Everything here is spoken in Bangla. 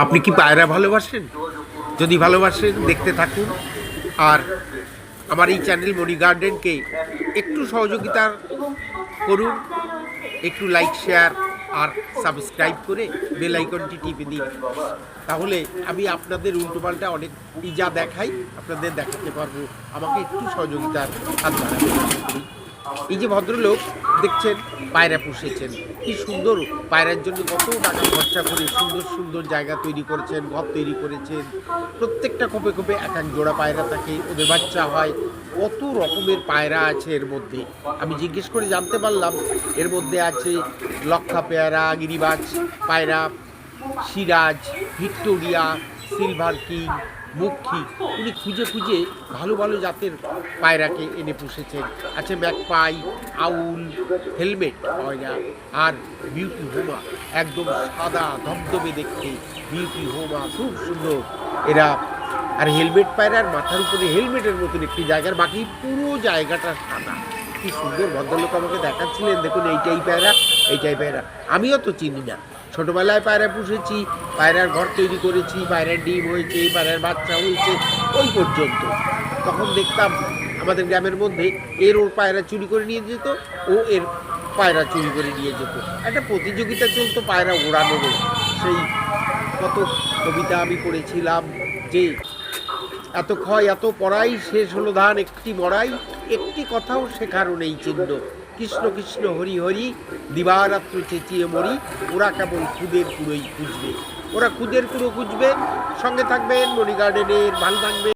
আপনি কি পায়রা ভালোবাসেন? যদি ভালোবাসেন দেখতে থাকুন। আর আমার এই চ্যানেল মনি গার্ডেনকে একটু সহযোগিতা করুন, একটু লাইক শেয়ার আর সাবস্ক্রাইব করে বেল আইকনটি টিপে দিন। তাহলে আমি আপনাদের উল্টোপাল্টা অনেক যা দেখাই আপনাদের দেখাতে পারবো। আমাকে একটু সহযোগিতার হাত বাড়াতে। এই যে ভদ্রলোক দেখছেন পায়রা পুষেছেন, কি সুন্দর পায়রার জন্য কত টাকা খরচা করে সুন্দর সুন্দর জায়গা তৈরি করেছেন, ঘর তৈরি করেছেন। প্রত্যেকটা কোপে কোপে এক এক জোড়া পায়রা থাকে, ওদের বাচ্চা হয়। কত রকমের পায়রা আছে এর মধ্যে। আমি জিজ্ঞেস করে জানতে পারলাম এর মধ্যে আছে লক্ষা পেয়ারা, গিরিবাজ পায়রা, সিরাজ, ভিক্টোরিয়া, সিলভার কিং, মুখী। উনি খুঁজে খুঁজে ভালো ভালো জাতের পায়রাকে এনে পুষেছেন। আছে ম্যাকপাই, আউল, হেলমেট পায়রা আর বিউটি হোমা, একদম সাদা ধবধবে দেখতে বিউটি হোমা, খুব সুন্দর এরা। আর হেলমেট পায়রার মাথার উপরে হেলমেটের মতন একটি জায়গার, বাকি পুরো জায়গাটা সাদা। কি সুন্দর ভদ্রলোক আমাকে দেখাচ্ছিলেন, দেখুন এইটাই পায়রা, এইটাই পায়রা। আমিও তো চিনি না, ছোটোবেলায় পায়রা পুষেছি, পায়রার ঘর তৈরি করেছি, পায়রার ডিম হয়েছে, পায়রার বাচ্চা হয়েছে, ওই পর্যন্ত। তখন দেখতাম আমাদের গ্রামের মধ্যে ওর পায়রা চুরি করে নিয়ে যেত, ও এর পায়রা চুরি করে নিয়ে যেত। একটা প্রতিযোগিতা চলতো পায়রা ওড়ানোরও। সেই কত কবিতা আমি পড়েছিলাম যে এত ক্ষয় এত পড়াই, শেষ হলো ধান একটি মরাই, একটি কথাও শেখারও নেই চিহ্ন। কৃষ্ণ কৃষ্ণ হরি হরি, দিবারাত্র চেঁচিয়ে মরি। ওরা কেবল খুদের কুড়োই খুঁজবে, ওরা খুদের কুড়ো খুঁজবে। সঙ্গে থাকবেন মনি গার্ডেনের, ভালো থাকবে।